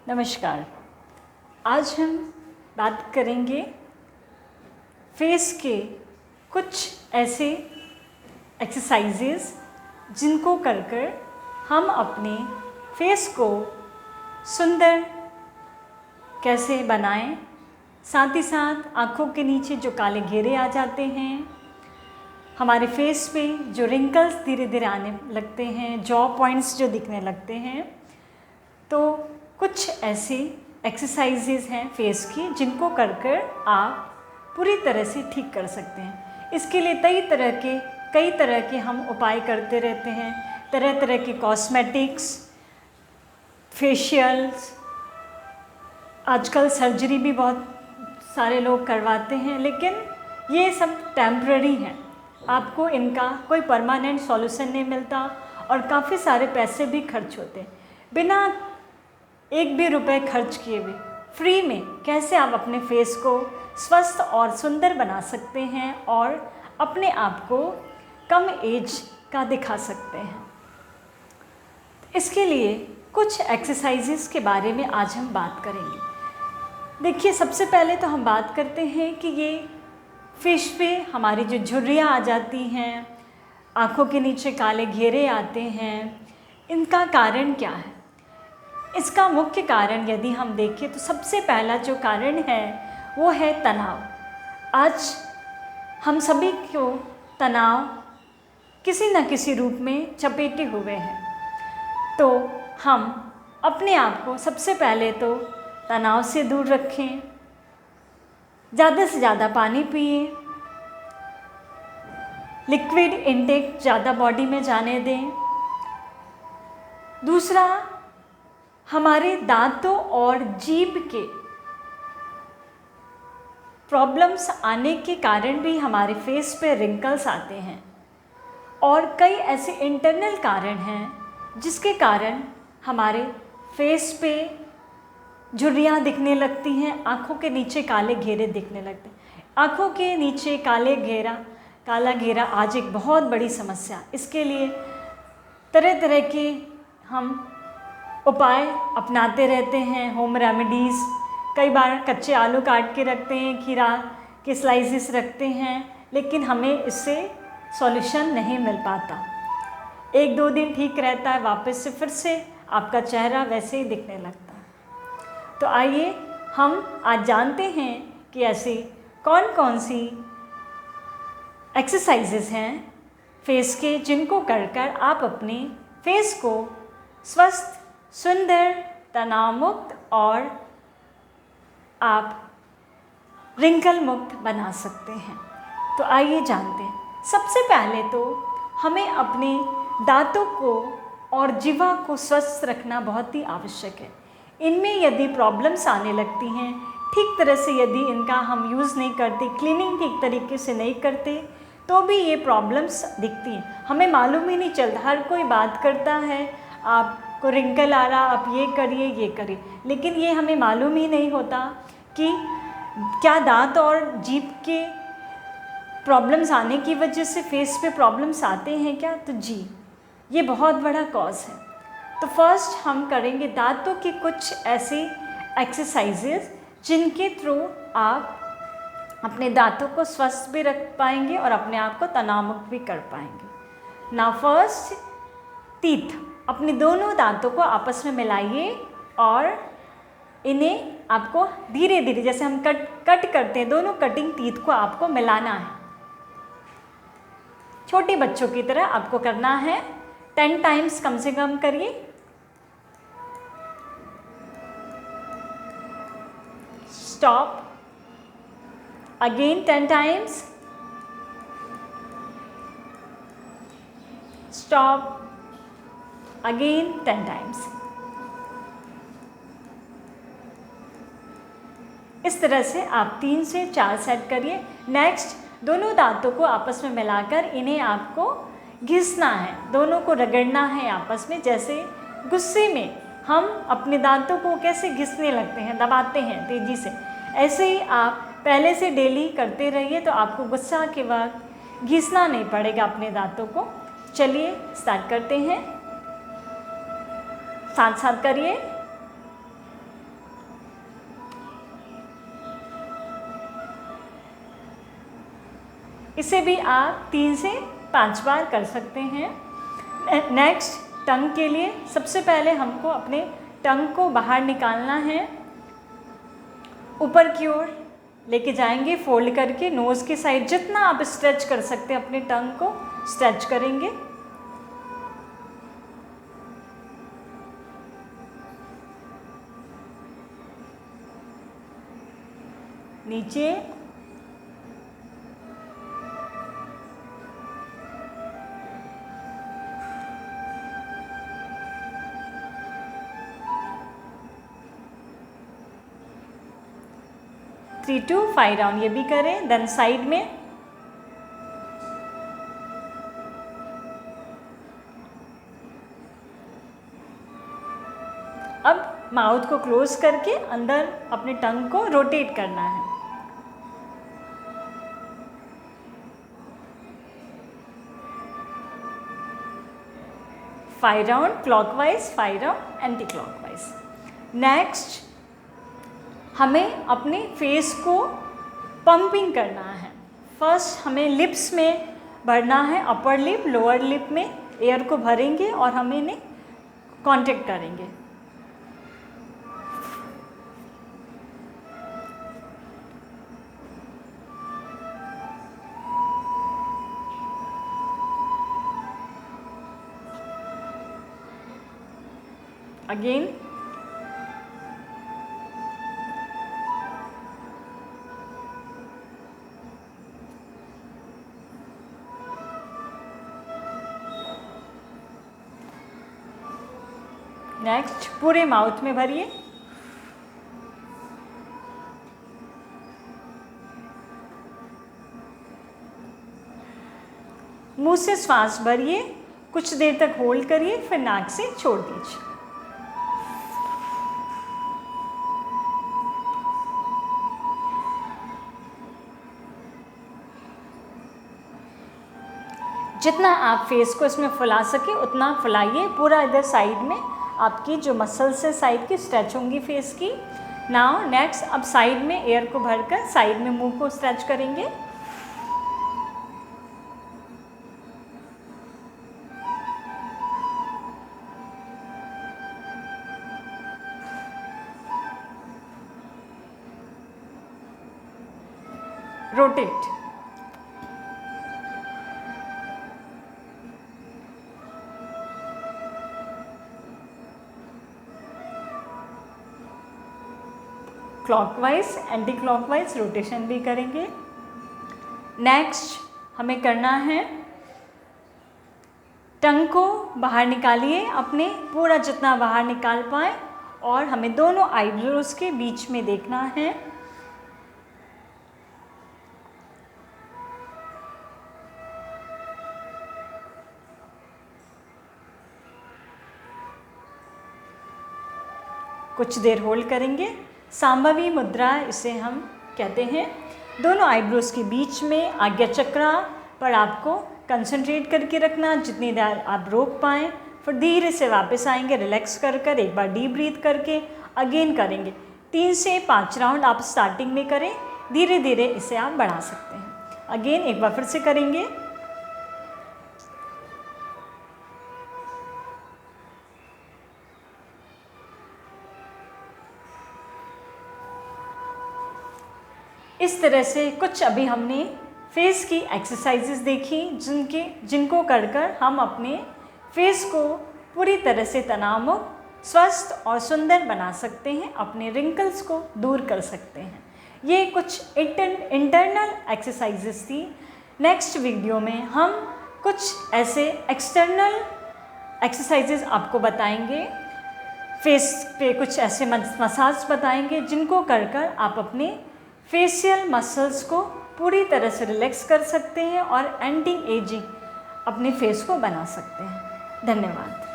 नमस्कार। आज हम बात करेंगे फेस के कुछ ऐसे एक्सरसाइजेस जिनको कर हम अपने फेस को सुंदर कैसे बनाएं, साथ ही साथ आँखों के नीचे जो काले घेरे आ जाते हैं, हमारे फेस पे जो रिंकल्स धीरे धीरे आने लगते हैं, जॉ पॉइंट्स जो दिखने लगते हैं, तो कुछ ऐसी एक्सरसाइजेज हैं फेस की जिनको कर आप पूरी तरह से ठीक कर सकते हैं। इसके लिए कई तरह के हम उपाय करते रहते हैं। तरह तरह के कॉस्मेटिक्स, फेशियल्स, आजकल सर्जरी भी बहुत सारे लोग करवाते हैं, लेकिन ये सब टेम्पररी हैं। आपको इनका कोई परमानेंट सॉल्यूशन नहीं मिलता और काफ़ी सारे पैसे भी खर्च होते हैं। बिना एक भी रुपए खर्च किए हुए फ्री में कैसे आप अपने फेस को स्वस्थ और सुंदर बना सकते हैं और अपने आप को कम एज का दिखा सकते हैं। इसके लिए कुछ एक्सरसाइजेस के बारे में आज हम बात करेंगे। देखिए, सबसे पहले तो हम बात करते हैं कि ये फेस पे हमारी जो झुर्रियाँ आ जाती हैं, आँखों के नीचे काले घेरे आते हैं, इनका कारण क्या है? इसका मुख्य कारण यदि हम देखें तो सबसे पहला जो कारण है वो है तनाव। आज हम सभी को तनाव किसी न किसी रूप में चपेटे हुए हैं, तो हम अपने आप को सबसे पहले तो तनाव से दूर रखें, ज़्यादा से ज़्यादा पानी पिए, लिक्विड इनटेक ज़्यादा बॉडी में जाने दें। दूसरा, हमारे दांतों और जीभ के प्रॉब्लम्स आने के कारण भी हमारे फेस पे रिंकल्स आते हैं और कई ऐसे इंटरनल कारण हैं जिसके कारण हमारे फेस पे झुर्रियाँ दिखने लगती हैं, आँखों के नीचे काले घेरे दिखने लगते हैं। आँखों के नीचे काला घेरा आज एक बहुत बड़ी समस्या। इसके लिए तरह तरह के हम उपाय अपनाते रहते हैं, होम रेमेडीज़। कई बार कच्चे आलू काट के रखते हैं, खीरा के स्लाइसेस रखते हैं, लेकिन हमें इससे सॉल्यूशन नहीं मिल पाता। 1-2 दिन ठीक रहता है, वापस से फिर से आपका चेहरा वैसे ही दिखने लगता है। तो आइए हम आज जानते हैं कि ऐसी कौन कौन सी एक्सरसाइजेस हैं फेस के जिनको कर आप अपने फेस को स्वस्थ, सुंदर, तनाव मुक्त और आप रिंकल मुक्त बना सकते हैं। तो आइए जानते हैं। सबसे पहले तो हमें अपने दांतों को और जीवा को स्वस्थ रखना बहुत ही आवश्यक है। इनमें यदि प्रॉब्लम्स आने लगती हैं, ठीक तरह से यदि इनका हम यूज़ नहीं करते, क्लीनिंग ठीक तरीके से नहीं करते, तो भी ये प्रॉब्लम्स दिखती हैं। हमें मालूम ही नहीं चलता। हर कोई बात करता है आपको रिंकल आ रहा, आप ये करिए, लेकिन ये हमें मालूम ही नहीं होता कि क्या दांत और जीभ के प्रॉब्लम्स आने की वजह से फेस पे प्रॉब्लम्स आते हैं क्या? तो जी, ये बहुत बड़ा कॉज है। तो फर्स्ट हम करेंगे दांतों की कुछ ऐसी एक्सरसाइजेस जिनके थ्रू आप अपने दांतों को स्वस्थ भी रख पाएंगे और अपने आप को तनाव मुक्त भी कर पाएंगे। Now first, teeth. अपने दोनों दांतों को आपस में मिलाइए और इन्हें आपको धीरे धीरे, जैसे हम कट करते हैं, दोनों कटिंग टीथ को आपको मिलाना है। छोटे बच्चों की तरह आपको करना है। 10 टाइम्स कम से कम करिए। Stop. Again 10 times. Stop. Again 10 times. इस तरह से आप 3 से 4 सेट करिए। नेक्स्ट, दोनों दांतों को आपस में मिलाकर इन्हें आपको घिसना है, दोनों को रगड़ना है आपस में। जैसे गुस्से में हम अपने दांतों को कैसे घिसने लगते हैं, दबाते हैं तेज़ी से, ऐसे ही आप पहले से डेली करते रहिए तो आपको गुस्सा के वक्त घिसना नहीं पड़ेगा अपने दांतों को। चलिए स्टार्ट करते हैं, साथ साथ करिए। इसे भी आप 3 से 5 बार कर सकते हैं। नेक्स्ट, टंग के लिए सबसे पहले हमको अपने टंग को बाहर निकालना है, ऊपर की ओर लेके जाएंगे फोल्ड करके, नोज़ की साइड जितना आप स्ट्रेच कर सकते हैं अपने टंग को स्ट्रेच करेंगे। नीचे थ्री टू 5 राउंड ये भी करें। देन साइड में अब माउथ को क्लोज करके अंदर अपने टंग को रोटेट करना है। Five round clockwise, 5 round anti clockwise. Next, हमें अपने फेस को पंपिंग करना है। फर्स्ट हमें लिप्स में भरना है, अपर लिप लोअर लिप में एयर को भरेंगे और हम इन्हें कॉन्ट्रैक्ट करेंगे। अगेन नेक्स्ट, पूरे माउथ में भरिए। मुंह से श्वास भरिए, कुछ देर तक होल्ड करिए, फिर नाक से छोड़ दीजिए। जितना आप फेस को इसमें फुला सके उतना फुलाइए। पूरा इधर साइड में आपकी जो मसल्स है साइड की स्ट्रेच होंगी फेस की। नाउ नेक्स्ट, अब साइड में एयर को भरकर साइड में मुंह को स्ट्रेच करेंगे। Rotate. Clockwise anti clockwise rotation भी करेंगे। नेक्स्ट हमें करना है, टंग को बाहर निकालिए अपने, पूरा जितना बाहर निकाल पाए, और हमें दोनों आईब्रोज के बीच में देखना है। कुछ देर होल्ड करेंगे। सांभवी मुद्रा इसे हम कहते हैं। दोनों आईब्रोज के बीच में आज्ञा चक्र पर आपको कंसंट्रेट करके रखना, जितनी देर आप रोक पाएँ। फिर धीरे से वापस आएंगे, रिलैक्स कर एक बार डीप ब्रीथ करके अगेन करेंगे। 3 से 5 राउंड आप स्टार्टिंग में करें, धीरे धीरे इसे आप बढ़ा सकते हैं। अगेन एक बार फिर से करेंगे। इस तरह से कुछ अभी हमने फेस की एक्सरसाइजेस देखी, जिनको कर हम अपने फेस को पूरी तरह से तनावमुक्त, स्वस्थ और सुंदर बना सकते हैं, अपने रिंकल्स को दूर कर सकते हैं। ये कुछ इंटरनल एक्सरसाइजेस थी। नेक्स्ट वीडियो में हम कुछ ऐसे एक्सटर्नल एक्सरसाइजेस आपको बताएंगे, फेस पे कुछ ऐसे मसाज बताएंगे, जिनको कर आप अपने फेशियल मसल्स को पूरी तरह से रिलैक्स कर सकते हैं और एंटी एजिंग अपने फेस को बना सकते हैं। धन्यवाद।